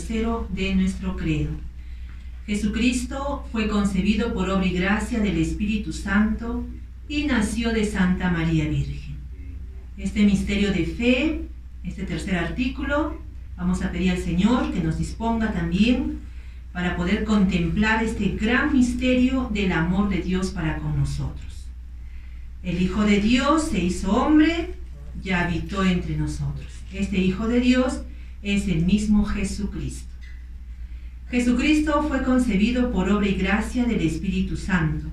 tercero de nuestro credo. Jesucristo fue concebido por obra y gracia del Espíritu Santo y nació de Santa María Virgen. Este misterio de fe, este tercer artículo, vamos a pedir al Señor que nos disponga también para poder contemplar este gran misterio del amor de Dios para con nosotros. El Hijo de Dios se hizo hombre y habitó entre nosotros. Este Hijo de Dios es el mismo Jesucristo. Jesucristo fue concebido por obra y gracia del Espíritu Santo.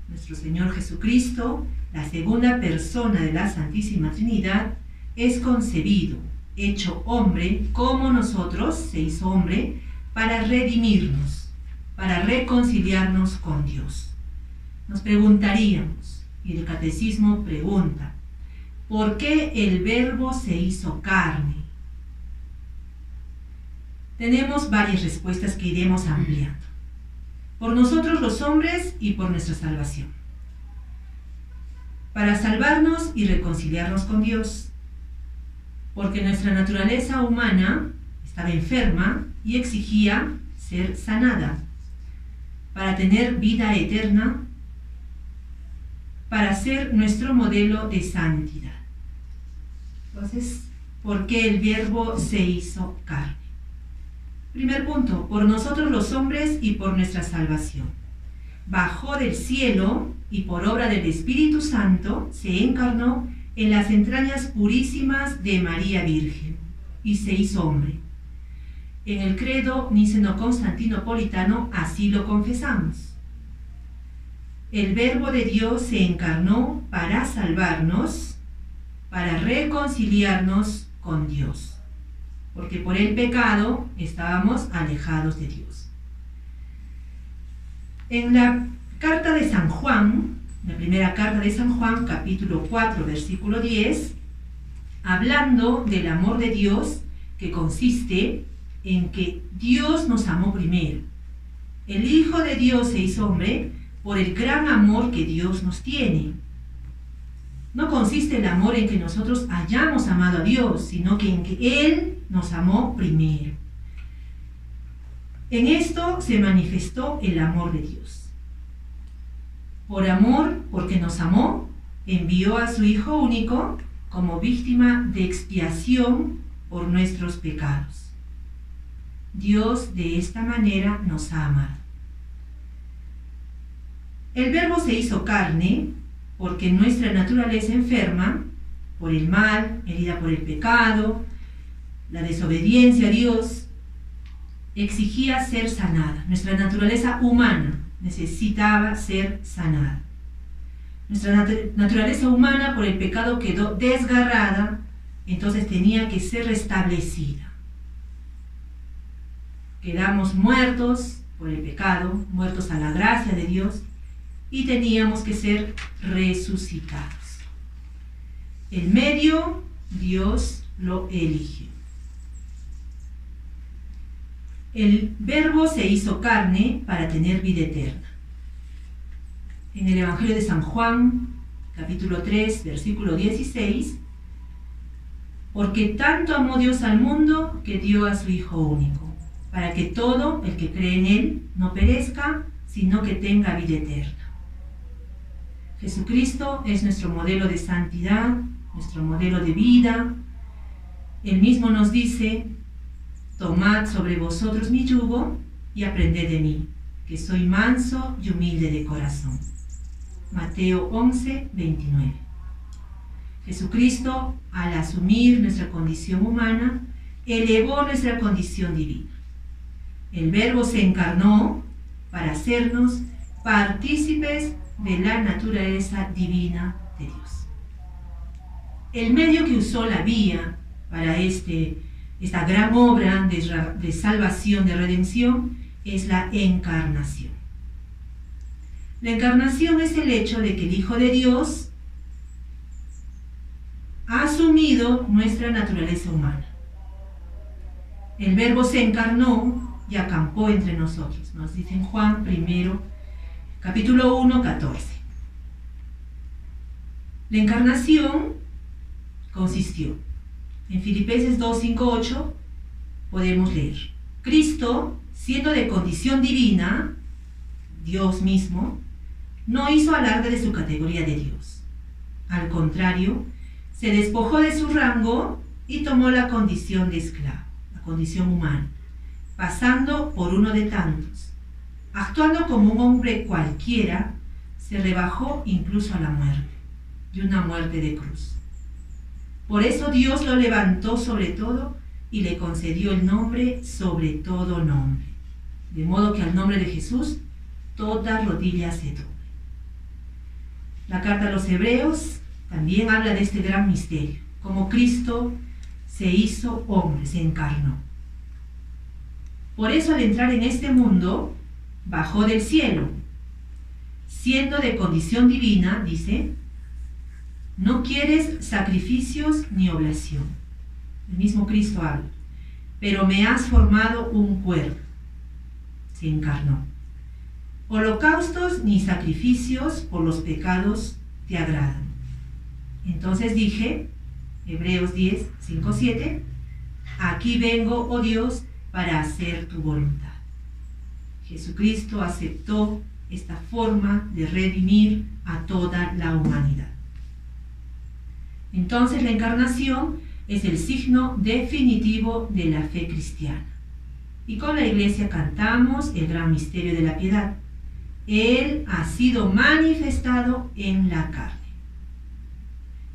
Nuestro Señor Jesucristo, la segunda persona de la Santísima Trinidad, es concebido, hecho hombre como nosotros, se hizo hombre, para redimirnos, para reconciliarnos con Dios. Nos preguntaríamos, y el Catecismo pregunta, ¿por qué el Verbo se hizo carne? Tenemos varias respuestas que iremos ampliando. Por nosotros los hombres y por nuestra salvación. Para salvarnos y reconciliarnos con Dios. Porque nuestra naturaleza humana estaba enferma y exigía ser sanada. Para tener vida eterna. Para ser nuestro modelo de santidad. Entonces, ¿por qué el Verbo se hizo carne? Primer punto, por nosotros los hombres y por nuestra salvación. Bajó del cielo y por obra del Espíritu Santo se encarnó en las entrañas purísimas de María Virgen y se hizo hombre. En el credo niceno-constantinopolitano así lo confesamos. El Verbo de Dios se encarnó para salvarnos, para reconciliarnos con Dios. Porque por el pecado estábamos alejados de Dios. En la carta de San Juan, la primera carta de San Juan, capítulo 4, versículo 10, hablando del amor de Dios, que consiste en que Dios nos amó primero. El Hijo de Dios se hizo hombre por el gran amor que Dios nos tiene. No consiste el amor en que nosotros hayamos amado a Dios, sino que en que Él nos amó primero. En esto se manifestó el amor de Dios. Por amor, porque nos amó, envió a su Hijo único como víctima de expiación por nuestros pecados. Dios de esta manera nos ha amado. El Verbo se hizo carne porque nuestra naturaleza enferma, por el mal, herida por el pecado, la desobediencia a Dios, exigía ser sanada. Nuestra naturaleza humana necesitaba ser sanada. Nuestra naturaleza humana por el pecado quedó desgarrada, entonces tenía que ser restablecida. Quedamos muertos por el pecado, muertos a la gracia de Dios, y teníamos que ser resucitados. El medio, Dios lo eligió. El Verbo se hizo carne para tener vida eterna. En el Evangelio de San Juan, capítulo 3, versículo 16, porque tanto amó Dios al mundo que dio a su Hijo único, para que todo el que cree en Él no perezca, sino que tenga vida eterna. Jesucristo es nuestro modelo de santidad, nuestro modelo de vida. Él mismo nos dice: tomad sobre vosotros mi yugo y aprended de mí, que soy manso y humilde de corazón. Mateo 11, 29. Jesucristo, al asumir nuestra condición humana, elevó nuestra condición divina. El Verbo se encarnó para hacernos partícipes de la naturaleza divina de Dios. El medio que usó la vía para esta gran obra de salvación, de redención, es la encarnación. La encarnación es el hecho de que el Hijo de Dios ha asumido nuestra naturaleza humana. El Verbo se encarnó y acampó entre nosotros, nos dice en Juan 1, capítulo 1, 14. La encarnación consistió en Filipenses 2, 5, 8, podemos leer: Cristo, siendo de condición divina, Dios mismo, no hizo alarde de su categoría de Dios. Al contrario, se despojó de su rango y tomó la condición de esclavo, la condición humana, pasando por uno de tantos. Actuando como un hombre cualquiera, se rebajó incluso a la muerte, y una muerte de cruz. Por eso Dios lo levantó sobre todo y le concedió el nombre sobre todo nombre, de modo que al nombre de Jesús toda rodilla se doble. La carta a los Hebreos también habla de este gran misterio, como Cristo se hizo hombre, se encarnó. Por eso al entrar en este mundo, bajó del cielo, siendo de condición divina, dice, no quieres sacrificios ni oblación. El mismo Cristo habla, pero me has formado un cuerpo, se encarnó. Holocaustos ni sacrificios por los pecados te agradan. Entonces dije, Hebreos 10, 5, 7, aquí vengo, oh Dios, para hacer tu voluntad. Jesucristo aceptó esta forma de redimir a toda la humanidad. Entonces la encarnación es el signo definitivo de la fe cristiana. Y con la iglesia cantamos el gran misterio de la piedad. Él ha sido manifestado en la carne.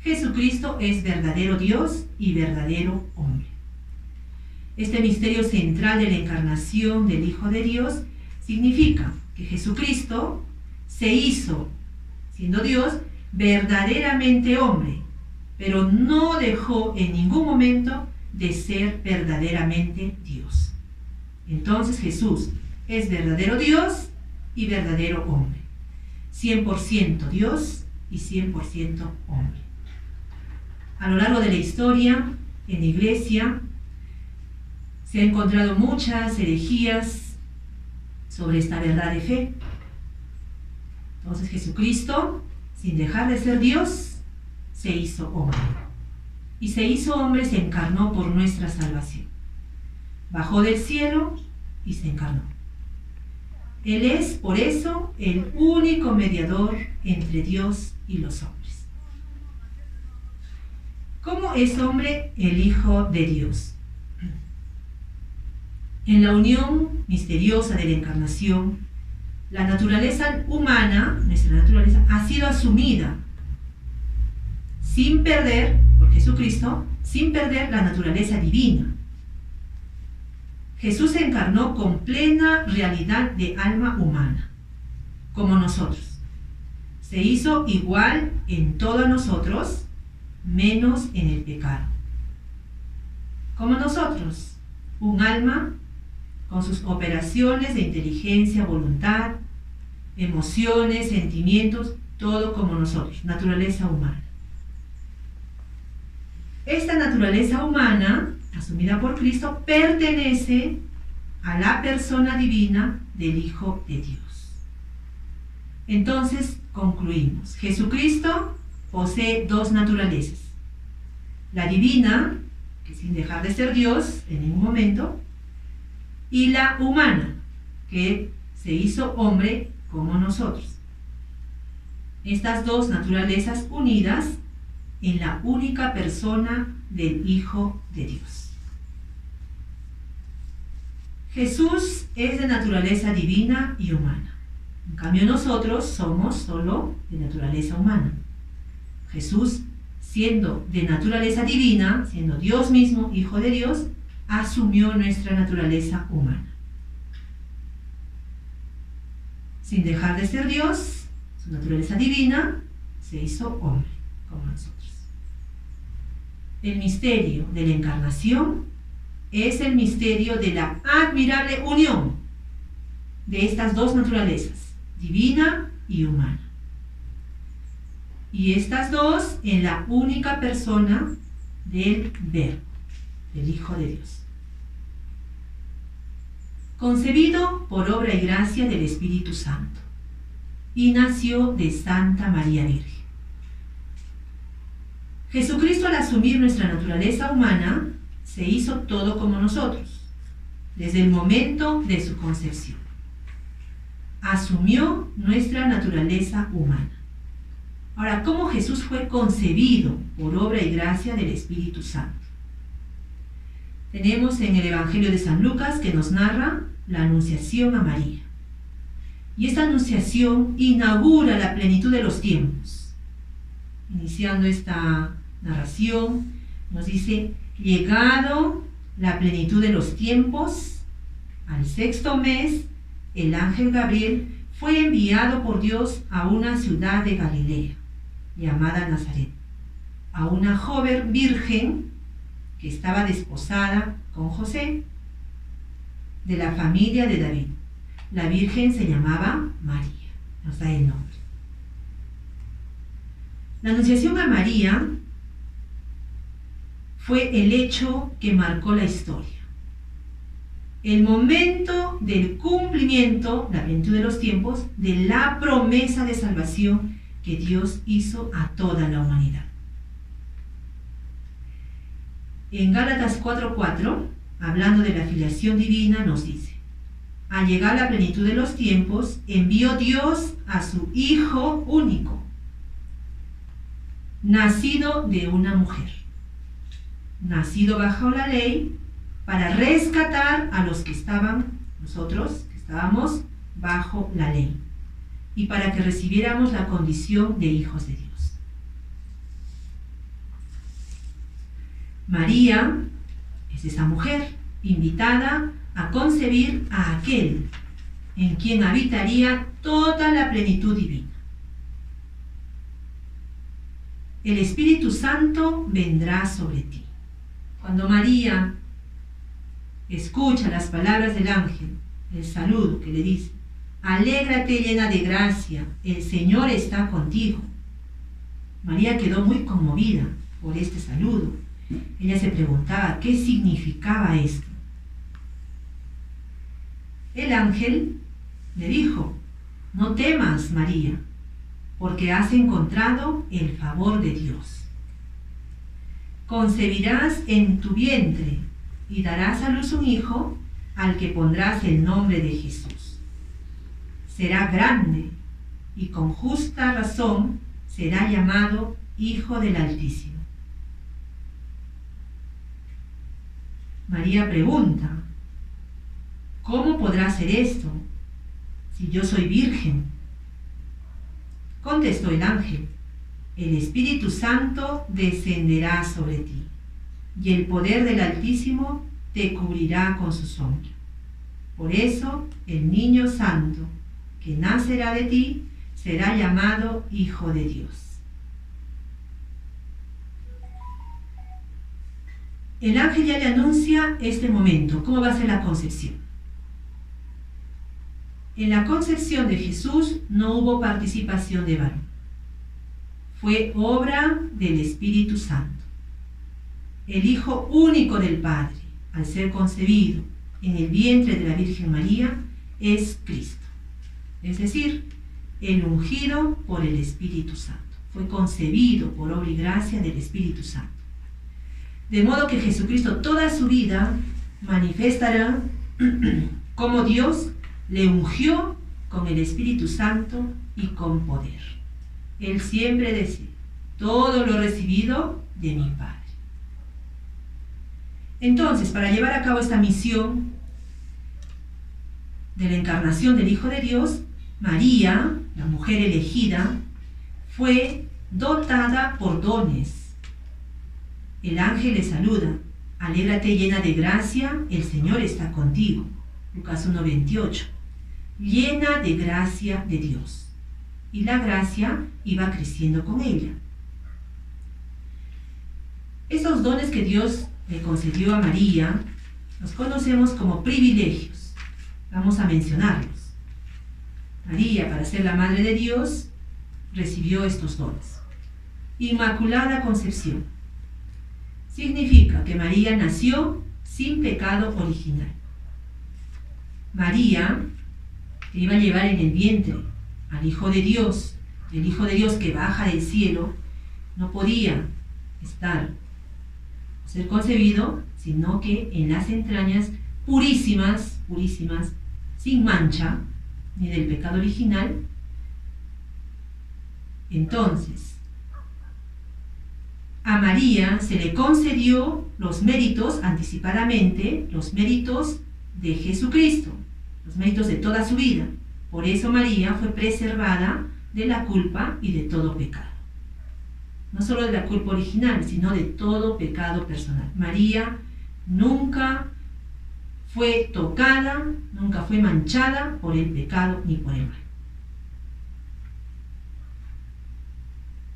Jesucristo es verdadero Dios y verdadero hombre. Este misterio central de la encarnación del Hijo de Dios significa que Jesucristo se hizo, siendo Dios, verdaderamente hombre, pero no dejó en ningún momento de ser verdaderamente Dios. Entonces Jesús es verdadero Dios y verdadero hombre, 100% Dios y 100% hombre. A lo largo de la historia, en la iglesia, se han encontrado muchas herejías sobre esta verdad de fe. Entonces Jesucristo, sin dejar de ser Dios, se hizo hombre. Y se hizo hombre, se encarnó por nuestra salvación. Bajó del cielo y se encarnó. Él es, por eso, el único mediador entre Dios y los hombres. ¿Cómo es hombre el Hijo de Dios? En la unión misteriosa de la encarnación, la naturaleza humana, nuestra naturaleza, ha sido asumida sin perder, por Jesucristo, sin perder la naturaleza divina. Jesús se encarnó con plena realidad de alma humana, como nosotros. Se hizo igual en todos nosotros, menos en el pecado. Como nosotros, un alma con sus operaciones de inteligencia, voluntad, emociones, sentimientos, todo como nosotros, naturaleza humana. Esta naturaleza humana, asumida por Cristo, pertenece a la persona divina del Hijo de Dios. Entonces, concluimos. Jesucristo posee dos naturalezas. La divina, que sin dejar de ser Dios en ningún momento, y la humana, que se hizo hombre como nosotros. Estas dos naturalezas unidas en la única persona del Hijo de Dios. Jesús es de naturaleza divina y humana. En cambio nosotros somos solo de naturaleza humana. Jesús, siendo de naturaleza divina, siendo Dios mismo, Hijo de Dios, asumió nuestra naturaleza humana. Sin dejar de ser Dios, su naturaleza divina, se hizo hombre, como nosotros. El misterio de la encarnación es el misterio de la admirable unión de estas dos naturalezas, divina y humana. Y estas dos en la única persona del Verbo, del Hijo de Dios. Concebido por obra y gracia del Espíritu Santo, y nació de Santa María Virgen. Jesucristo, al asumir nuestra naturaleza humana, se hizo todo como nosotros. desde el momento de su concepción. Asumió nuestra naturaleza humana. Ahora, ¿cómo Jesús fue concebido por obra y gracia del Espíritu Santo? Tenemos en el Evangelio de San Lucas que nos narra la anunciación a María. Y esta anunciación inaugura la plenitud de los tiempos. Iniciando esta narración, nos dice: llegado la plenitud de los tiempos, al 6º mes, el ángel Gabriel fue enviado por Dios a una ciudad de Galilea, llamada Nazaret, a una joven virgen que estaba desposada con José, de la familia de David. La virgen se llamaba María, nos da el nombre. La anunciación a María fue el hecho que marcó la historia. El momento del cumplimiento, la plenitud de los tiempos, de la promesa de salvación que Dios hizo a toda la humanidad. En Gálatas 4:4, hablando de la filiación divina, nos dice: al llegar la plenitud de los tiempos, envió Dios a su Hijo único, nacido de una mujer, nacido bajo la ley, para rescatar a los que nosotros que estábamos bajo la ley, y para que recibiéramos la condición de hijos de Dios. María es esa mujer invitada a concebir a aquel en quien habitaría toda la plenitud divina. El Espíritu Santo vendrá sobre ti. Cuando María escucha las palabras del ángel, el saludo que le dice: alégrate llena de gracia, el Señor está contigo. María quedó muy conmovida por este saludo. Ella se preguntaba qué significaba esto. El ángel le dijo: no temas, María, porque has encontrado el favor de Dios. Concebirás en tu vientre y darás a luz un hijo, al que pondrás el nombre de Jesús. Será grande y con justa razón será llamado Hijo del Altísimo. María pregunta: ¿cómo podrá ser esto si yo soy virgen? Contestó el ángel: el Espíritu Santo descenderá sobre ti, y el poder del Altísimo te cubrirá con su sombra. Por eso el niño santo que nacerá de ti será llamado Hijo de Dios. El ángel ya le anuncia este momento, cómo va a ser la concepción. En la concepción de Jesús no hubo participación de varón. Fue obra del Espíritu Santo. El Hijo único del Padre, al ser concebido en el vientre de la Virgen María, es Cristo. Es decir, el ungido por el Espíritu Santo. Fue concebido por obra y gracia del Espíritu Santo. De modo que Jesucristo toda su vida manifestará cómo Dios le ungió con el Espíritu Santo y con poder. Él siempre decía: todo lo recibido de mi Padre. Entonces, para llevar a cabo esta misión de la encarnación del Hijo de Dios, María, la mujer elegida, fue dotada por dones. El ángel le saluda: alégrate llena de gracia, el Señor está contigo. Lucas 1:28. Llena de gracia de Dios. Y la gracia iba creciendo con ella. Esos dones que Dios le concedió a María los conocemos como privilegios. Vamos a mencionarlos. María, para ser la madre de Dios, recibió estos dones. Inmaculada concepción. Significa que María nació sin pecado original. María, que iba a llevar en el vientre al Hijo de Dios, el Hijo de Dios que baja del cielo, no podía ser concebido, sino que en las entrañas purísimas, purísimas, sin mancha, ni del pecado original. Entonces, a María se le concedió los méritos, anticipadamente, los méritos de Jesucristo, los méritos de toda su vida. Por eso María fue preservada de la culpa y de todo pecado. No solo de la culpa original, sino de todo pecado personal. María nunca fue tocada, nunca fue manchada por el pecado ni por el mal.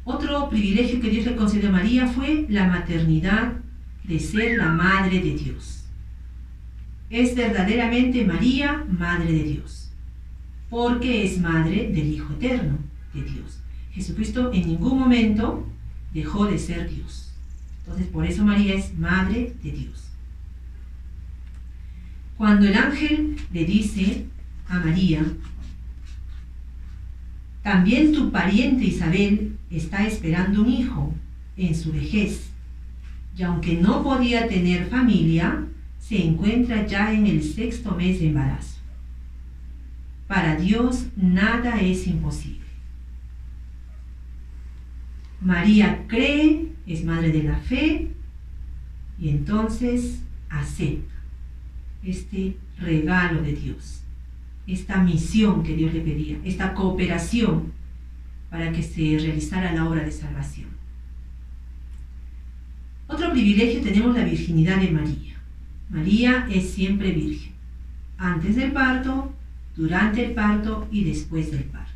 Otro privilegio que Dios le concedió a María fue la maternidad de ser la Madre de Dios. Es verdaderamente María, Madre de Dios, porque es Madre del Hijo Eterno de Dios. Jesucristo en ningún momento dejó de ser Dios. Entonces, por eso María es Madre de Dios. Cuando el ángel le dice a María, también tu pariente Isabel está esperando un hijo en su vejez, y aunque no podía tener familia, se encuentra ya en el 6º mes de embarazo. Para Dios nada es imposible. María cree, es madre de la fe, y entonces acepta este regalo de Dios, esta misión que Dios le pedía, esta cooperación para que se realizara la obra de salvación. Otro privilegio, tenemos la virginidad de María. María es siempre virgen, antes del parto, durante el parto y después del parto.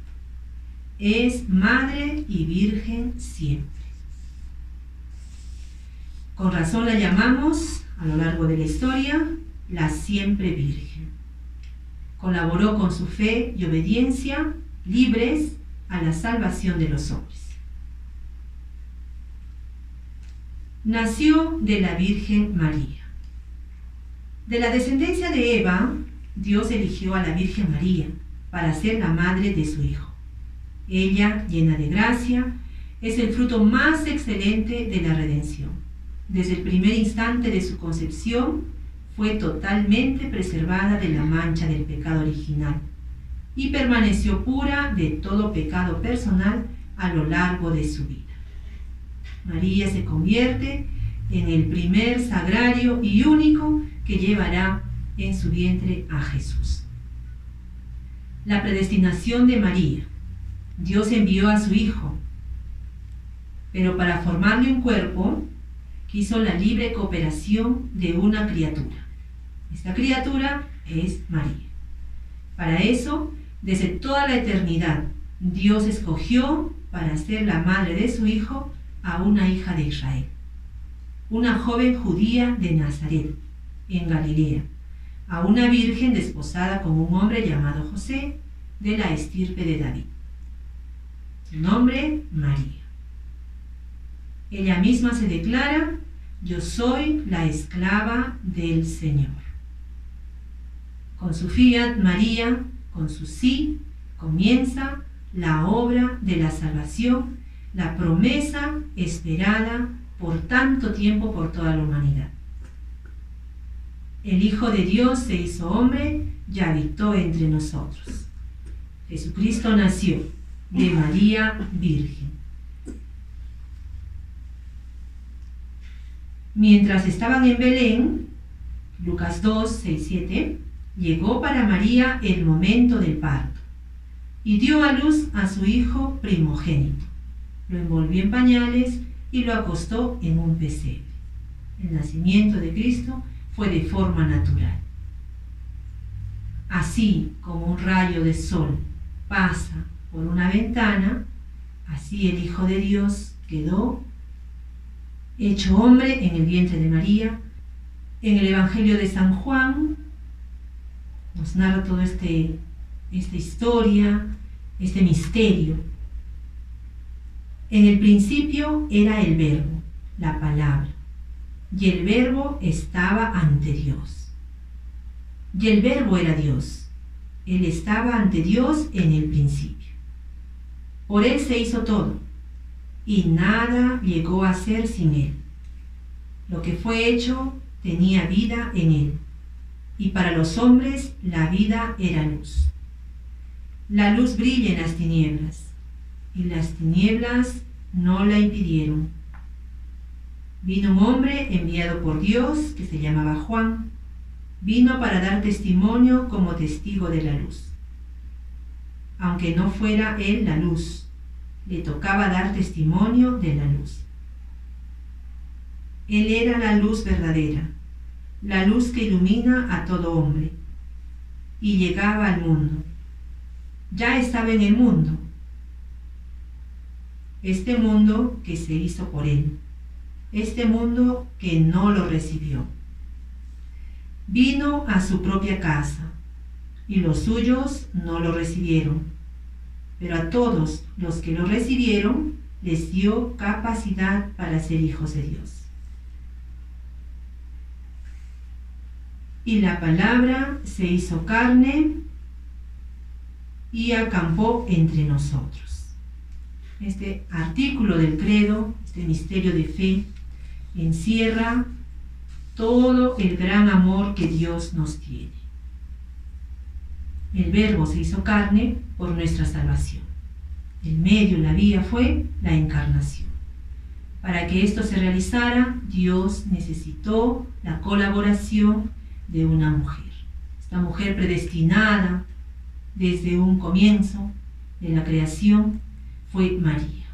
Es madre y virgen siempre. Con razón la llamamos, a lo largo de la historia, la siempre virgen. Colaboró con su fe y obediencia, libres a la salvación de los hombres. Nació de la Virgen María. De la descendencia de Eva, Dios eligió a la Virgen María para ser la madre de su Hijo. Ella, llena de gracia, es el fruto más excelente de la redención. Desde el primer instante de su concepción, fue totalmente preservada de la mancha del pecado original y permaneció pura de todo pecado personal a lo largo de su vida. María se convierte en el primer sagrario y único que llevará en su vientre a Jesús. La predestinación de María. Dios envió a su Hijo, pero para formarle un cuerpo, quiso la libre cooperación de una criatura. Esta criatura es María. Para eso, desde toda la eternidad, Dios escogió para ser la madre de su Hijo a una hija de Israel, una joven judía de Nazaret, en Galilea, a una virgen desposada con un hombre llamado José, de la estirpe de David. Su nombre, María. Ella misma se declara: yo soy la esclava del Señor. Con su fiat, María, con su sí, comienza la obra de la salvación, la promesa esperada por tanto tiempo por toda la humanidad. El Hijo de Dios se hizo hombre y habitó entre nosotros. Jesucristo nació de María Virgen. Mientras estaban en Belén, Lucas 2, 6, 7, llegó para María el momento del parto y dio a luz a su hijo primogénito. Lo envolvió en pañales y lo acostó en un pesebre. El nacimiento de Cristo fue de forma natural. Así como un rayo de sol pasa por una ventana, así el Hijo de Dios quedó hecho hombre en el vientre de María. En el Evangelio de San Juan nos narra toda esta historia, este misterio. En el principio era el Verbo, la palabra, y el Verbo estaba ante Dios. Y el Verbo era Dios. Él estaba ante Dios en el principio. Por Él se hizo todo, y nada llegó a ser sin Él. Lo que fue hecho tenía vida en Él, y para los hombres la vida era luz. La luz brilla en las tinieblas, y las tinieblas no la impidieron. Vino un hombre enviado por Dios, que se llamaba Juan. Vino para dar testimonio como testigo de la luz. Aunque no fuera él la luz, le tocaba dar testimonio de la luz. Él era la luz verdadera, la luz que ilumina a todo hombre, y llegaba al mundo. Ya estaba en el mundo, este mundo que se hizo por él, este mundo que no lo recibió. Vino a su propia casa, y los suyos no lo recibieron, pero a todos los que lo recibieron les dio capacidad para ser hijos de Dios. Y la palabra se hizo carne y acampó entre nosotros. Este artículo del credo, este misterio de fe, encierra todo el gran amor que Dios nos tiene. El Verbo se hizo carne por nuestra salvación. El medio, la vía fue la encarnación. Para que esto se realizara, Dios necesitó la colaboración de una mujer. Esta mujer predestinada desde un comienzo de la creación fue María.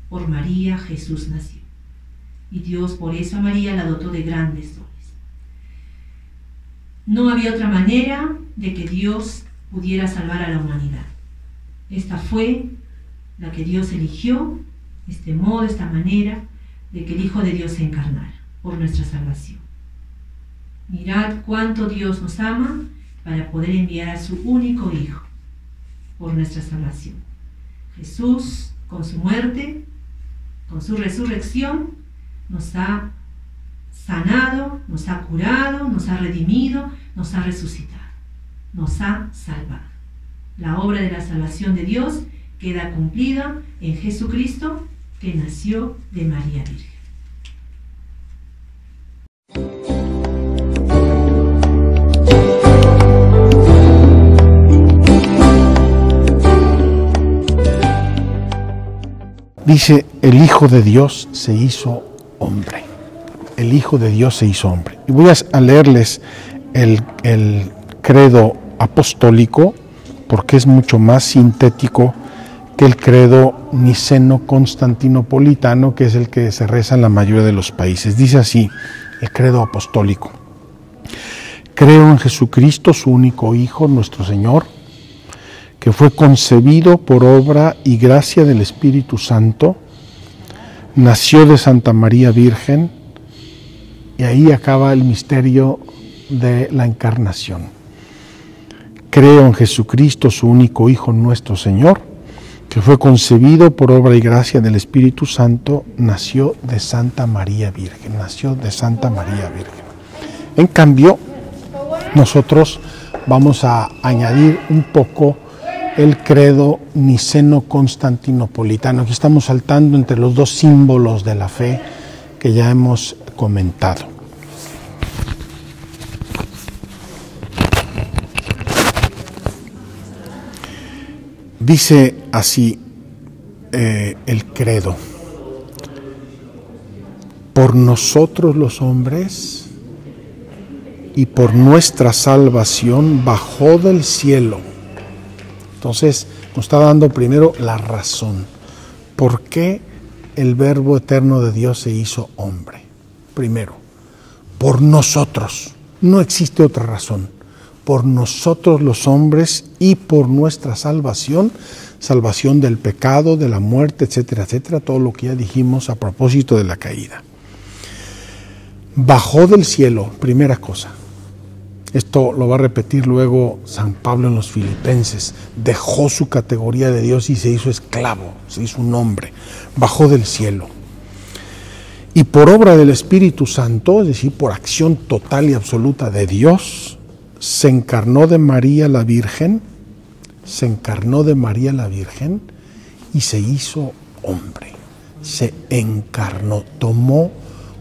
Por María Jesús nació. Y Dios por eso a María la dotó de grandes dones. No había otra manera de que Dios pudiera salvar a la humanidad. Esta fue la que Dios eligió, este modo, esta manera de que el Hijo de Dios se encarnara por nuestra salvación. Mirad cuánto Dios nos ama para poder enviar a su único Hijo por nuestra salvación. Jesús, con su muerte, con su resurrección, nos ha sanado, nos ha curado, nos ha redimido, nos ha resucitado, nos ha salvado. La obra de la salvación de Dios queda cumplida en Jesucristo, que nació de María Virgen. Dice, el Hijo de Dios se hizo hombre. El Hijo de Dios se hizo hombre. Y voy a leerles el credo apostólico, porque es mucho más sintético que el credo niceno-constantinopolitano, que es el que se reza en la mayoría de los países. Dice así, el credo apostólico: creo en Jesucristo, su único Hijo, nuestro Señor, que fue concebido por obra y gracia del Espíritu Santo, nació de Santa María Virgen, y ahí acaba el misterio de la encarnación. Creo en Jesucristo, su único Hijo, nuestro Señor, que fue concebido por obra y gracia del Espíritu Santo, nació de Santa María Virgen, nació de Santa María Virgen. En cambio, nosotros vamos a añadir un poco el credo niceno-constantinopolitano. Aquí estamos saltando entre los dos símbolos de la fe que ya hemos comentado. Dice así el credo: por nosotros los hombres y por nuestra salvación bajó del cielo. Entonces nos está dando primero la razón. ¿Por qué el Verbo eterno de Dios se hizo hombre? Primero, por nosotros. No existe otra razón. Por nosotros los hombres y por nuestra salvación, salvación del pecado, de la muerte, etcétera, etcétera, todo lo que ya dijimos a propósito de la caída. Bajó del cielo, primera cosa. Esto lo va a repetir luego San Pablo en los Filipenses. Dejó su categoría de Dios y se hizo esclavo, se hizo un hombre. Bajó del cielo. Y por obra del Espíritu Santo, es decir, por acción total y absoluta de Dios, se encarnó de María la Virgen, y se hizo hombre. Se encarnó, tomó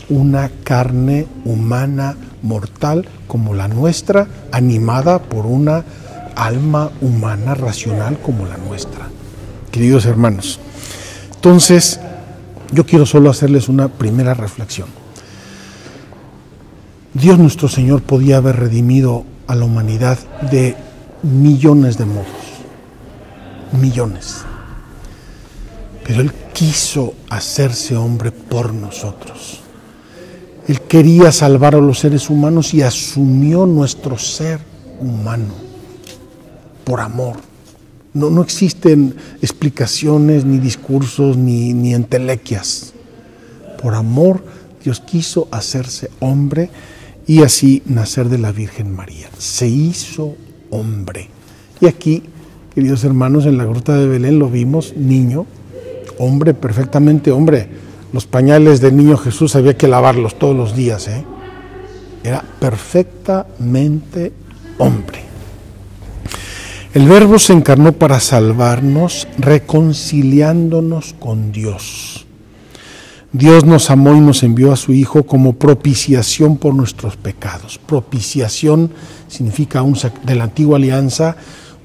una carne humana mortal como la nuestra, animada por una alma humana racional como la nuestra. Queridos hermanos, entonces yo quiero solo hacerles una primera reflexión. Dios nuestro Señor podía haber redimido a la humanidad de millones de modos, millones. Pero Él quiso hacerse hombre por nosotros. Él quería salvar a los seres humanos y asumió nuestro ser humano por amor. No existen explicaciones, ni discursos, ni entelequias. Por amor, Dios quiso hacerse hombre y así nacer de la Virgen María. Se hizo hombre. Y aquí, queridos hermanos, en la gruta de Belén lo vimos, niño, hombre, perfectamente hombre. Los pañales del niño Jesús había que lavarlos todos los días, ¿eh? Era perfectamente hombre. El Verbo se encarnó para salvarnos, reconciliándonos con Dios. Dios nos amó y nos envió a su Hijo como propiciación por nuestros pecados. Propiciación significa de la antigua alianza,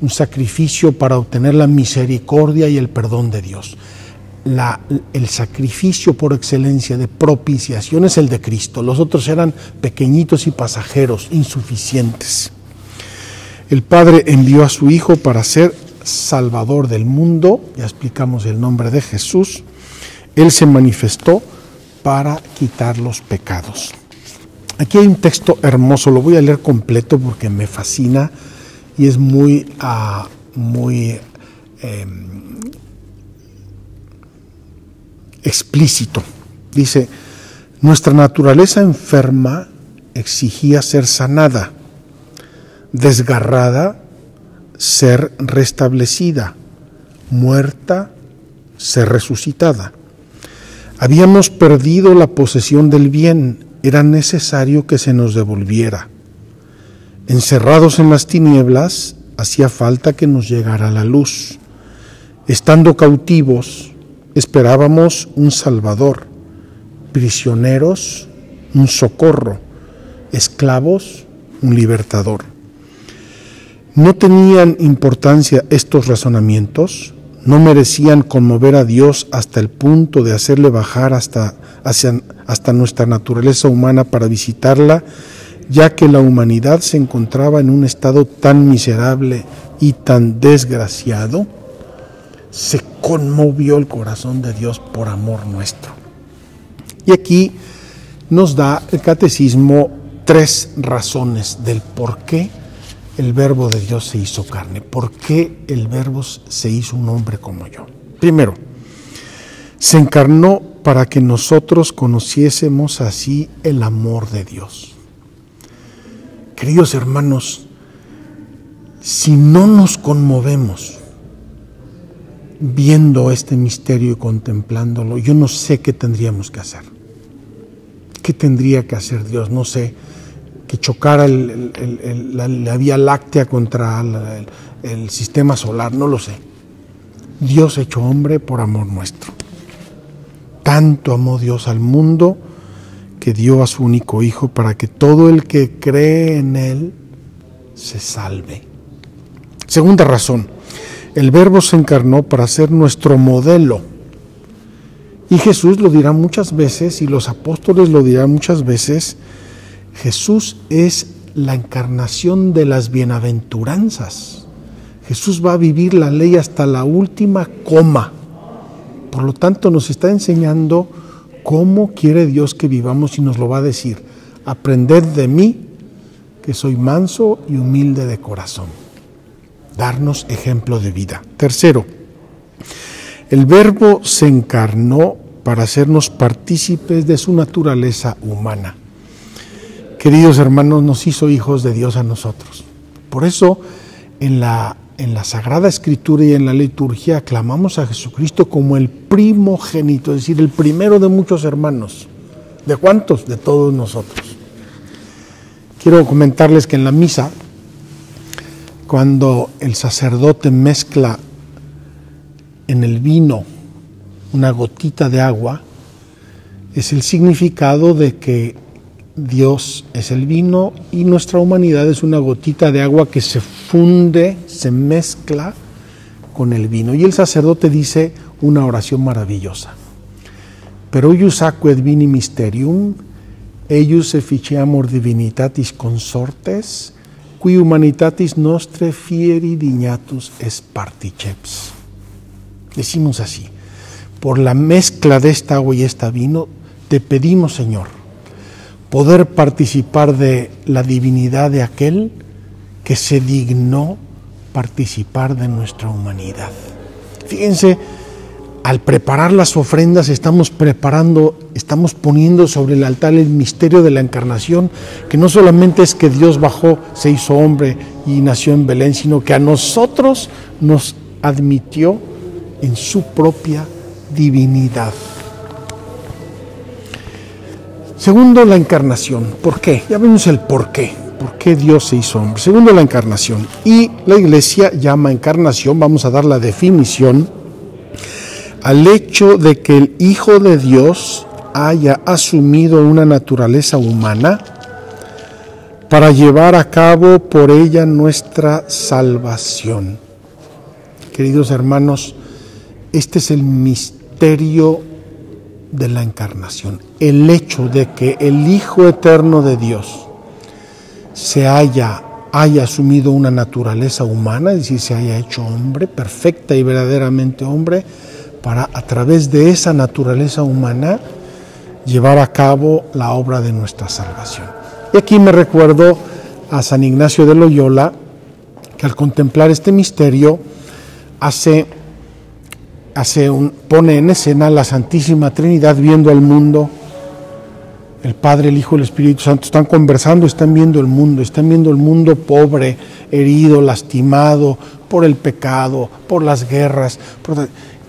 un sacrificio para obtener la misericordia y el perdón de Dios. El sacrificio por excelencia de propiciación es el de Cristo. Los otros eran pequeñitos y pasajeros, insuficientes. El Padre envió a su Hijo para ser Salvador del mundo. Ya explicamos el nombre de Jesús. Él se manifestó para quitar los pecados. Aquí hay un texto hermoso, lo voy a leer completo porque me fascina y es muy explícito. Dice: nuestra naturaleza enferma exigía ser sanada, desgarrada, ser restablecida, muerta, ser resucitada. Habíamos perdido la posesión del bien, era necesario que se nos devolviera. Encerrados en las tinieblas, hacía falta que nos llegara la luz. Estando cautivos, esperábamos un Salvador, prisioneros, un socorro, esclavos, un libertador. ¿No tenían importancia estos razonamientos? ¿No merecían conmover a Dios hasta el punto de hacerle bajar hasta nuestra naturaleza humana para visitarla, ya que la humanidad se encontraba en un estado tan miserable y tan desgraciado? Se conmovió el corazón de Dios por amor nuestro. Y aquí nos da el catecismo 3 razones del por qué el Verbo de Dios se hizo carne, por qué el Verbo se hizo un hombre como yo. Primero, se encarnó para que nosotros conociésemos así el amor de Dios. Queridos hermanos, si no nos conmovemos viendo este misterio y contemplándolo, yo no sé qué tendríamos que hacer. ¿Qué tendría que hacer Dios? No sé, que chocara la Vía Láctea contra el sistema solar, no lo sé. Dios hecho hombre por amor nuestro. Tanto amó Dios al mundo que dio a su único Hijo para que todo el que cree en Él se salve. Segunda razón, el Verbo se encarnó para ser nuestro modelo. Y Jesús lo dirá muchas veces, y los apóstoles lo dirán muchas veces. Jesús es la encarnación de las bienaventuranzas. Jesús va a vivir la ley hasta la última coma. Por lo tanto, nos está enseñando cómo quiere Dios que vivamos y nos lo va a decir. Aprended de mí, que soy manso y humilde de corazón. Darnos ejemplo de vida. Tercero, el Verbo se encarnó para hacernos partícipes de su naturaleza humana. Queridos hermanos, nos hizo hijos de Dios a nosotros. Por eso, en la Sagrada Escritura y en la liturgia aclamamos a Jesucristo como el primogénito, es decir, el primero de muchos hermanos. ¿De cuántos? De todos nosotros. Quiero comentarles que en la misa, cuando el sacerdote mezcla en el vino una gotita de agua, Es el significado de que Dios es el vino y nuestra humanidad es una gotita de agua que se funde, se mezcla con el vino. Y el sacerdote dice una oración maravillosa. Per eius aquae et vini mysterium, eius efficiamur divinitatis consortes, qui humanitatis nostre fieri dignatus est particeps. Decimos así: por la mezcla de esta agua y este vino, te pedimos, Señor, poder participar de la divinidad de aquel que se dignó participar de nuestra humanidad. Fíjense, al preparar las ofrendas estamos poniendo sobre el altar el misterio de la encarnación, que no solamente es que Dios bajó, se hizo hombre y nació en Belén, sino que a nosotros nos admitió en su propia divinidad. Segundo, la encarnación. ¿Por qué? Ya vemos el por qué. ¿Por qué Dios se hizo hombre? Segundo, la encarnación. Y la Iglesia llama encarnación, vamos a dar la definición, al hecho de que el Hijo de Dios haya asumido una naturaleza humana para llevar a cabo por ella nuestra salvación. Queridos hermanos, este es el misterio de la encarnación, el hecho de que el Hijo eterno de Dios haya asumido una naturaleza humana, es decir, se haya hecho hombre, perfecta y verdaderamente hombre, para a través de esa naturaleza humana llevar a cabo la obra de nuestra salvación. Y aquí me recuerdo a San Ignacio de Loyola, que al contemplar este misterio pone en escena la Santísima Trinidad viendo el mundo. El Padre, el Hijo y el Espíritu Santo están conversando, están viendo el mundo pobre, herido, lastimado por el pecado, por las guerras.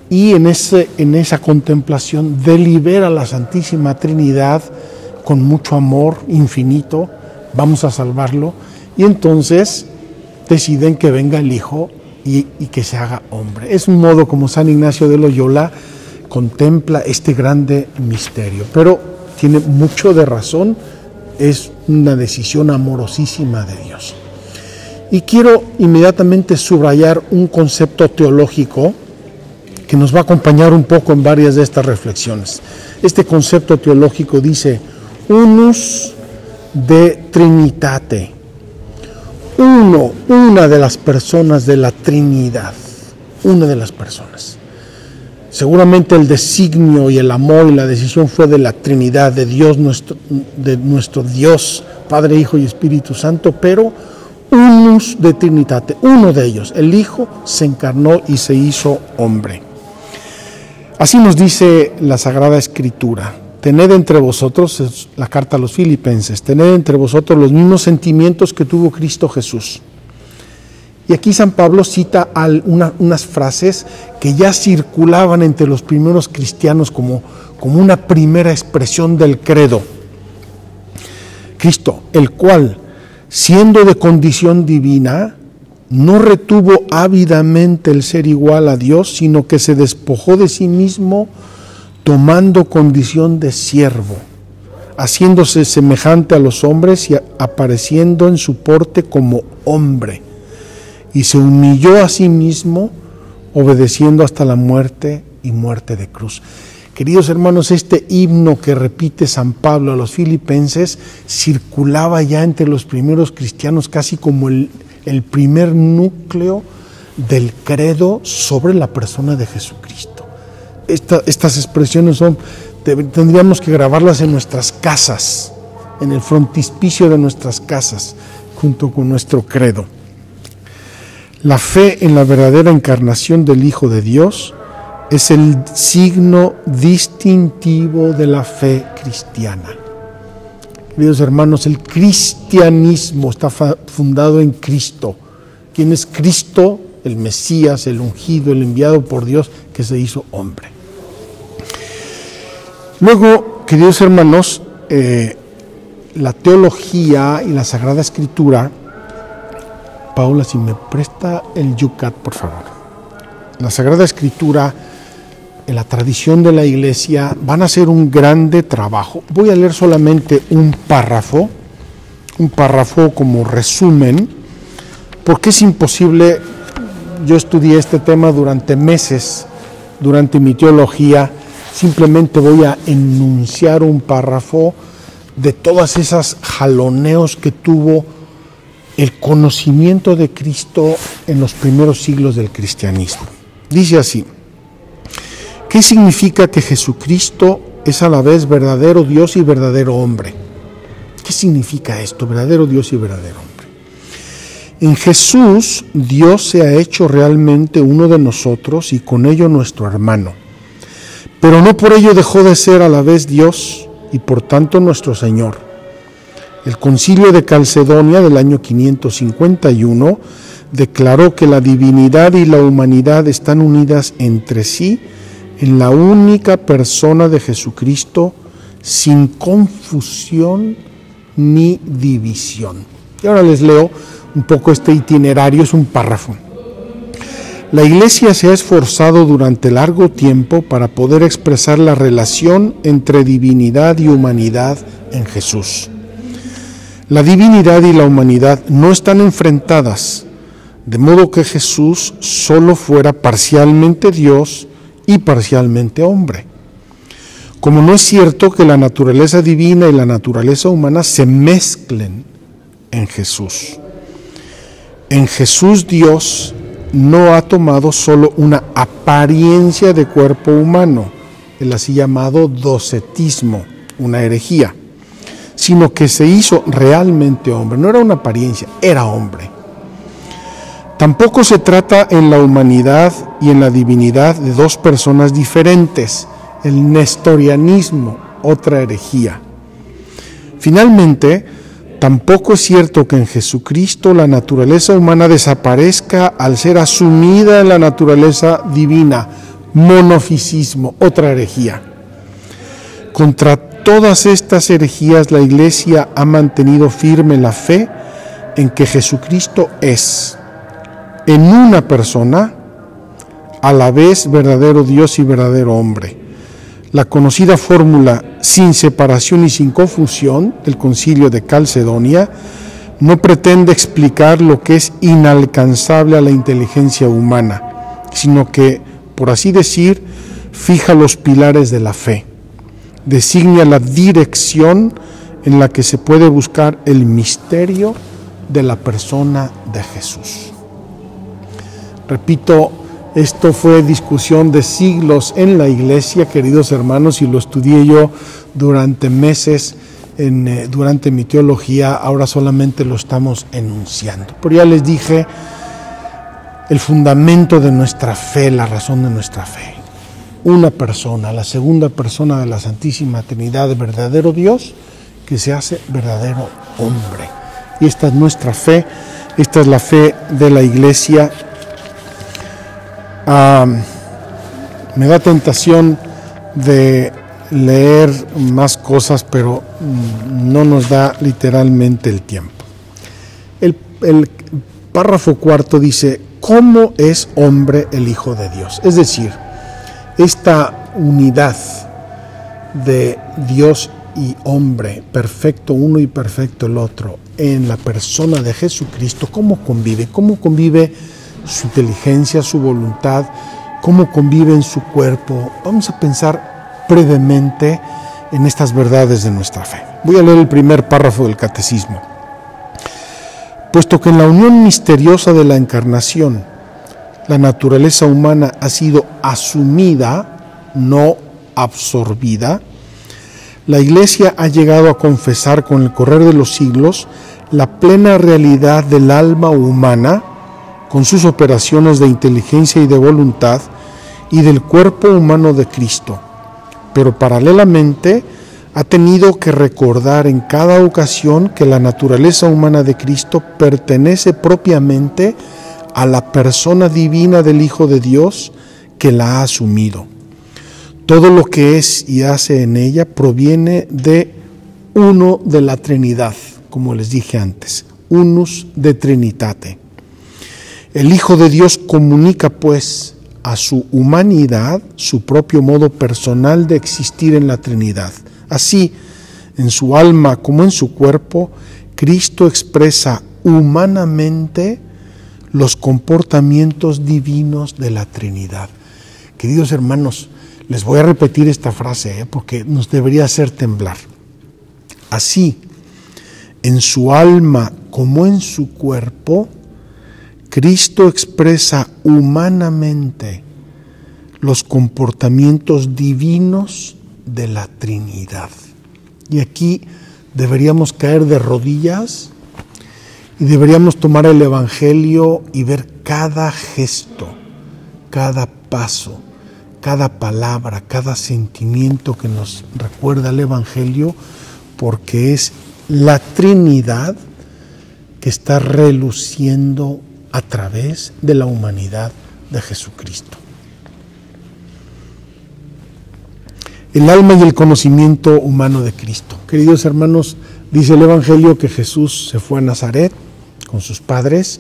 Y en esa contemplación delibera la Santísima Trinidad con mucho amor infinito, vamos a salvarlo, y entonces deciden que venga el Hijo y que se haga hombre. Es un modo como San Ignacio de Loyola contempla este grande misterio, pero tiene mucho de razón, es una decisión amorosísima de Dios. Y quiero inmediatamente subrayar un concepto teológico que nos va a acompañar un poco en varias de estas reflexiones. Este concepto teológico dice: unus de trinitate, una de las personas de la Trinidad, una de las personas. Seguramente el designio y el amor y la decisión fue de la Trinidad, de Dios, de nuestro Dios, Padre, Hijo y Espíritu Santo, pero unus de trinitate, uno de ellos, el Hijo, se encarnó y se hizo hombre. Así nos dice la Sagrada Escritura: tened entre vosotros, es la carta a los Filipenses, tened entre vosotros los mismos sentimientos que tuvo Cristo Jesús. Y aquí San Pablo cita unas frases que ya circulaban entre los primeros cristianos como una primera expresión del credo. Cristo, el cual, siendo de condición divina, no retuvo ávidamente el ser igual a Dios, sino que se despojó de sí mismo, tomando condición de siervo, haciéndose semejante a los hombres y apareciendo en su porte como hombre. Y se humilló a sí mismo, obedeciendo hasta la muerte y muerte de cruz. Queridos hermanos, este himno que repite San Pablo a los Filipenses circulaba ya entre los primeros cristianos casi como el primer núcleo del credo sobre la persona de Jesucristo. Estas expresiones tendríamos que grabarlas en nuestras casas, en el frontispicio de nuestras casas, junto con nuestro credo. La fe en la verdadera encarnación del Hijo de Dios es el signo distintivo de la fe cristiana. Queridos hermanos, el cristianismo está fundado en Cristo. ¿Quién es Cristo? El Mesías, el ungido, el enviado por Dios, que se hizo hombre. Luego, queridos hermanos, la teología y la Sagrada Escritura. Paula, si me presta el yucat, por favor. La Sagrada Escritura en la tradición de la Iglesia, van a hacer un grande trabajo. Voy a leer solamente un párrafo como resumen, porque es imposible. Yo estudié este tema durante meses, durante mi teología. Simplemente voy a enunciar un párrafo de todas esas jaloneos que tuvo el conocimiento de Cristo en los primeros siglos del cristianismo. Dice así: ¿qué significa que Jesucristo es a la vez verdadero Dios y verdadero hombre? ¿Qué significa esto, verdadero Dios y verdadero hombre? En Jesús, Dios se ha hecho realmente uno de nosotros y con ello nuestro hermano. Pero no por ello dejó de ser a la vez Dios y por tanto nuestro Señor. El Concilio de Calcedonia del año 551 declaró que la divinidad y la humanidad están unidas entre sí en la única persona de Jesucristo, sin confusión ni división. Y ahora les leo un poco este itinerario, es un párrafo. La Iglesia se ha esforzado durante largo tiempo para poder expresar la relación entre divinidad y humanidad en Jesús. La divinidad y la humanidad no están enfrentadas, de modo que Jesús solo fuera parcialmente Dios y parcialmente hombre. Como no es cierto que la naturaleza divina y la naturaleza humana se mezclen en Jesús. En Jesús Dios no ha tomado solo una apariencia de cuerpo humano, el así llamado docetismo, una herejía, sino que se hizo realmente hombre. No era una apariencia, era hombre. Tampoco se trata en la humanidad y en la divinidad de dos personas diferentes, el nestorianismo, otra herejía. Finalmente, tampoco es cierto que en Jesucristo la naturaleza humana desaparezca al ser asumida en la naturaleza divina, monofisismo, otra herejía. Contra todas estas herejías, la Iglesia ha mantenido firme la fe en que Jesucristo es, en una persona, a la vez verdadero Dios y verdadero hombre. La conocida fórmula sin separación y sin confusión del Concilio de Calcedonia no pretende explicar lo que es inalcanzable a la inteligencia humana, sino que, por así decir, fija los pilares de la fe, designa la dirección en la que se puede buscar el misterio de la persona de Jesús. Repito, esto fue discusión de siglos en la Iglesia, queridos hermanos, y lo estudié yo durante meses durante mi teología. Ahora solamente lo estamos enunciando. Pero ya les dije el fundamento de nuestra fe, la razón de nuestra fe. Una persona, la segunda persona de la Santísima Trinidad, verdadero Dios, que se hace verdadero hombre. Y esta es nuestra fe, esta es la fe de la Iglesia. Me da tentación de leer más cosas, pero no nos da literalmente el tiempo. El párrafo cuarto dice: ¿cómo es hombre el Hijo de Dios? Es decir, esta unidad de Dios y hombre, perfecto uno y perfecto el otro, en la persona de Jesucristo, ¿cómo convive? ¿Cómo convive su inteligencia, su voluntad? ¿Cómo convive en su cuerpo? Vamos a pensar brevemente en estas verdades de nuestra fe. Voy a leer el primer párrafo del Catecismo. Puesto que en la unión misteriosa de la encarnación, la naturaleza humana ha sido asumida, no absorbida, la Iglesia ha llegado a confesar con el correr de los siglos la plena realidad del alma humana, con sus operaciones de inteligencia y de voluntad, y del cuerpo humano de Cristo, pero paralelamente ha tenido que recordar en cada ocasión que la naturaleza humana de Cristo pertenece propiamente a la persona divina del Hijo de Dios que la ha asumido. Todo lo que es y hace en ella proviene de uno de la Trinidad, como les dije antes, unus de Trinitate. El Hijo de Dios comunica, pues, a su humanidad su propio modo personal de existir en la Trinidad. Así, en su alma como en su cuerpo, Cristo expresa humanamente los comportamientos divinos de la Trinidad. Queridos hermanos, les voy a repetir esta frase porque nos debería hacer temblar. Así, en su alma como en su cuerpo, Cristo expresa humanamente los comportamientos divinos de la Trinidad. Y aquí deberíamos caer de rodillas y deberíamos tomar el Evangelio y ver cada gesto, cada paso, cada palabra, cada sentimiento que nos recuerda el Evangelio, porque es la Trinidad que está reluciendo a través de la humanidad de Jesucristo. El alma y el conocimiento humano de Cristo. Queridos hermanos, dice el Evangelio que Jesús se fue a Nazaret con sus padres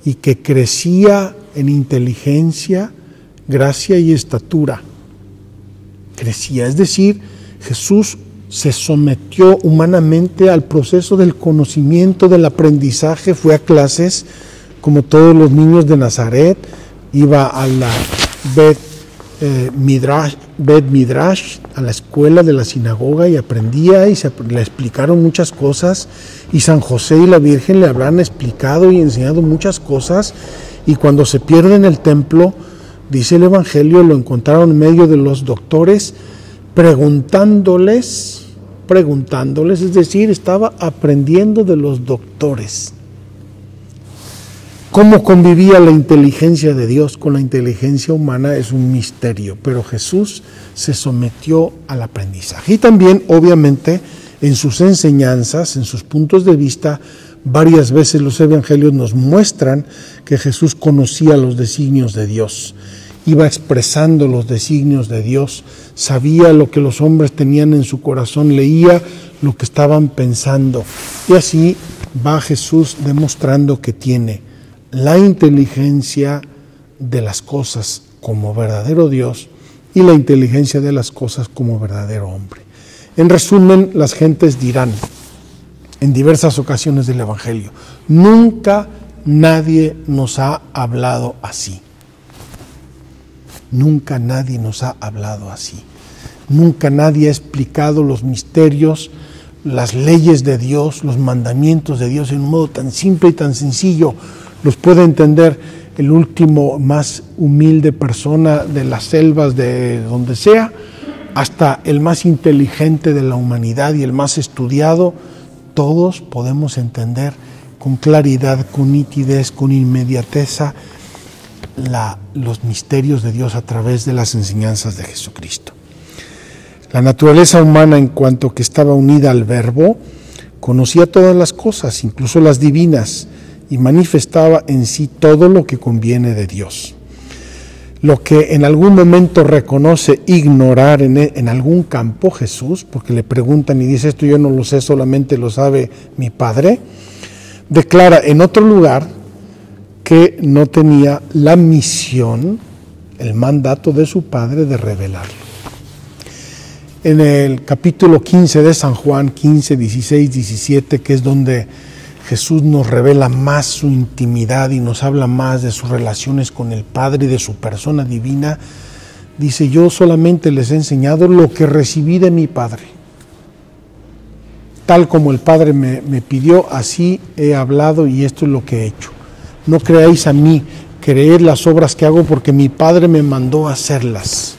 y que crecía en inteligencia, gracia y estatura. Crecía, es decir, Jesús se sometió humanamente al proceso del conocimiento, del aprendizaje, fue a clases como todos los niños de Nazaret, iba a la Bet Midrash, a la escuela de la sinagoga, y aprendía y le explicaron muchas cosas, y San José y la Virgen le habrán explicado y enseñado muchas cosas, y cuando se pierde en el templo, dice el Evangelio, lo encontraron en medio de los doctores, preguntándoles, es decir, estaba aprendiendo de los doctores. ¿Cómo convivía la inteligencia de Dios con la inteligencia humana? Es un misterio, pero Jesús se sometió al aprendizaje. Y también, obviamente, en sus enseñanzas, en sus puntos de vista, varias veces los evangelios nos muestran que Jesús conocía los designios de Dios, iba expresando los designios de Dios, sabía lo que los hombres tenían en su corazón, leía lo que estaban pensando. Y así va Jesús demostrando que tiene la inteligencia de las cosas como verdadero Dios y la inteligencia de las cosas como verdadero hombre. En resumen, las gentes dirán en diversas ocasiones del Evangelio: nunca nadie nos ha hablado así. Nunca nadie nos ha hablado así. Nunca nadie ha explicado los misterios, las leyes de Dios, los mandamientos de Dios en un modo tan simple y tan sencillo. Los puede entender el último, más humilde persona de las selvas, de donde sea, hasta el más inteligente de la humanidad y el más estudiado. Todos podemos entender con claridad, con nitidez, con inmediateza los misterios de Dios a través de las enseñanzas de Jesucristo. La naturaleza humana, en cuanto que estaba unida al Verbo, conocía todas las cosas, incluso las divinas, y manifestaba en sí todo lo que conviene de Dios. Lo que en algún momento reconoce ignorar en algún campo Jesús, porque le preguntan y dice: esto yo no lo sé, solamente lo sabe mi Padre, declara en otro lugar que no tenía la misión, el mandato de su Padre de revelarlo. En el capítulo 15 de San Juan, 15, 16, 17, que es donde Jesús nos revela más su intimidad y nos habla más de sus relaciones con el Padre y de su persona divina, dice: yo solamente les he enseñado lo que recibí de mi Padre. Tal como el Padre me pidió, así he hablado y esto es lo que he hecho. No creáis a mí, creed las obras que hago, porque mi Padre me mandó a hacerlas.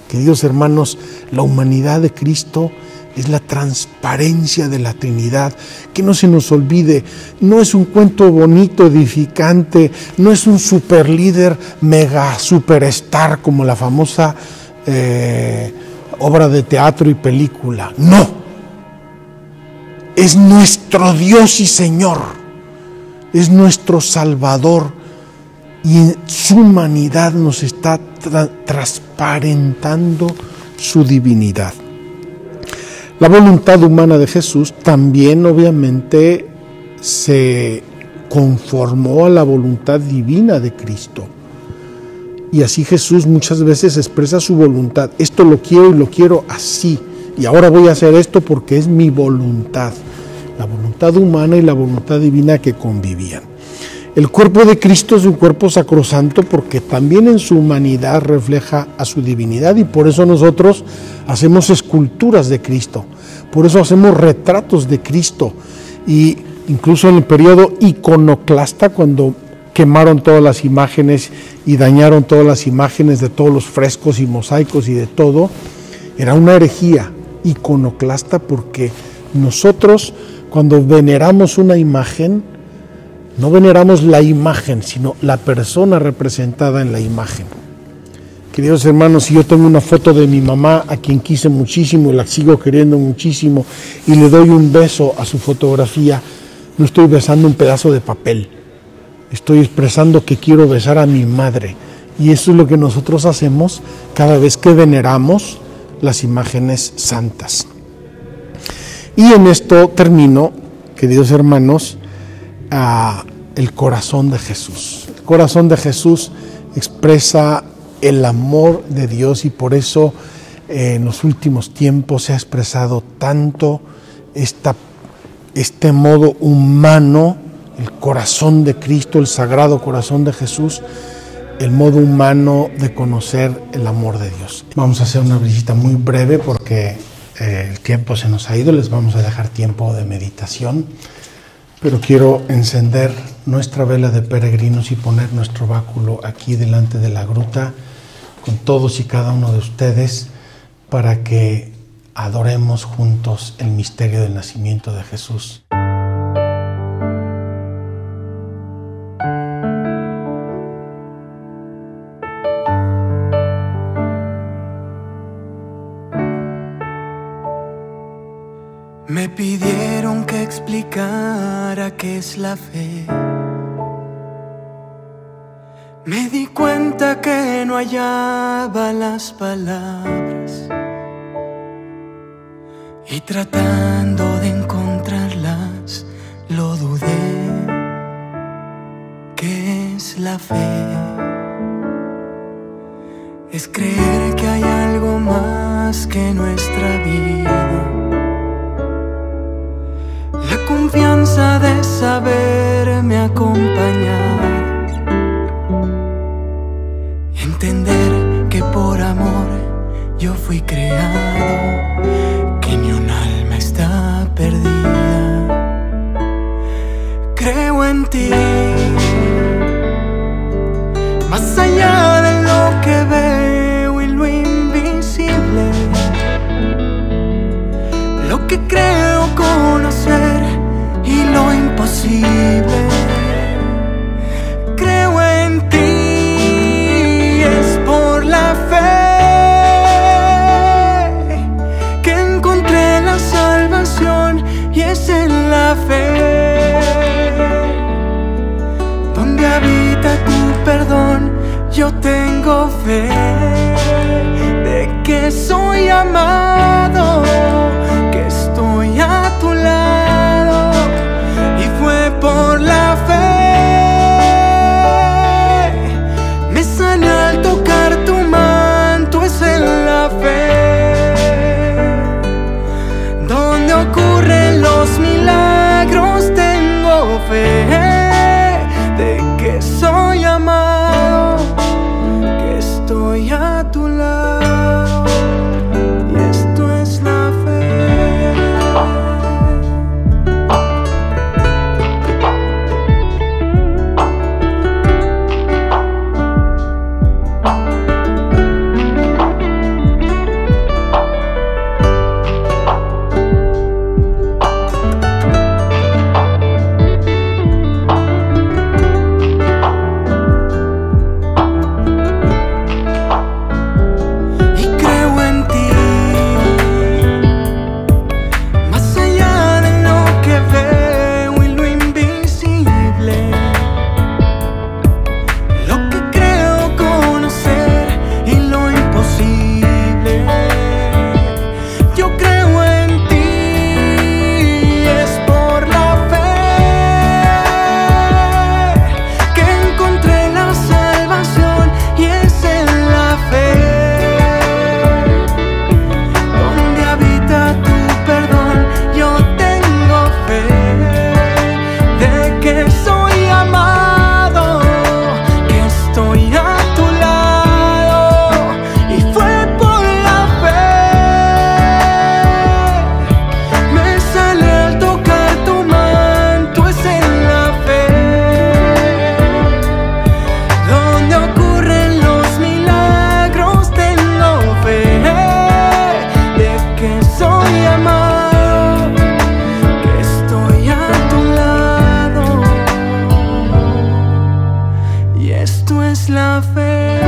Queridos hermanos, la humanidad de Cristo es la transparencia de la Trinidad. Que no se nos olvide, no es un cuento bonito, edificante, no es un super líder, mega superstar como la famosa obra de teatro y película. No, es nuestro Dios y Señor, es nuestro Salvador, y en su humanidad nos está transparentando su divinidad. La voluntad humana de Jesús también obviamente se conformó a la voluntad divina de Cristo. Y así Jesús muchas veces expresa su voluntad. Esto lo quiero y lo quiero así. Y ahora voy a hacer esto porque es mi voluntad. La voluntad humana y la voluntad divina que convivían. El cuerpo de Cristo es un cuerpo sacrosanto porque también en su humanidad refleja a su divinidad, y por eso nosotros hacemos esculturas de Cristo, por eso hacemos retratos de Cristo. Y incluso en el periodo iconoclasta, cuando quemaron todas las imágenes y dañaron todas las imágenes de todos los frescos y mosaicos y de todo, era una herejía iconoclasta, porque nosotros cuando veneramos una imagen, no veneramos la imagen, sino la persona representada en la imagen. Queridos hermanos, si yo tengo una foto de mi mamá, a quien quise muchísimo y la sigo queriendo muchísimo, y le doy un beso a su fotografía, no estoy besando un pedazo de papel, estoy expresando que quiero besar a mi madre. Y eso es lo que nosotros hacemos cada vez que veneramos las imágenes santas. Y en esto termino, queridos hermanos, el corazón de Jesús. El corazón de Jesús expresa el amor de Dios, y por eso en los últimos tiempos se ha expresado tanto este modo humano, el corazón de Cristo, el sagrado corazón de Jesús, el modo humano de conocer el amor de Dios. Vamos a hacer una visita muy breve porque el tiempo se nos ha ido, les vamos a dejar tiempo de meditación. Pero quiero encender nuestra vela de peregrinos y poner nuestro báculo aquí delante de la gruta con todos y cada uno de ustedes, para que adoremos juntos el misterio del nacimiento de Jesús. Me pidieron que explicara qué es la fe. Me di cuenta que no hallaba las palabras, y tratando de encontrarlas lo dudé. ¿Qué es la fe? Es creer que hay algo más que nuestra vida, la confianza de saberme acompañar, entender que por amor yo fui creado, que ni un alma está perdida. Creo en ti, más allá de lo que veo y lo invisible, lo que creo conocer y lo imposible. Creo en ti, es por la fe que encontré la salvación, y es en la fe donde habita tu perdón. Yo tengo fe de que soy amado, que estoy a tu lado, y fue por la fe. Me sané al tocar tu manto, es en la fe donde ocurren los milagros. Tengo fe de que soy amado, que estoy Esto es la fe.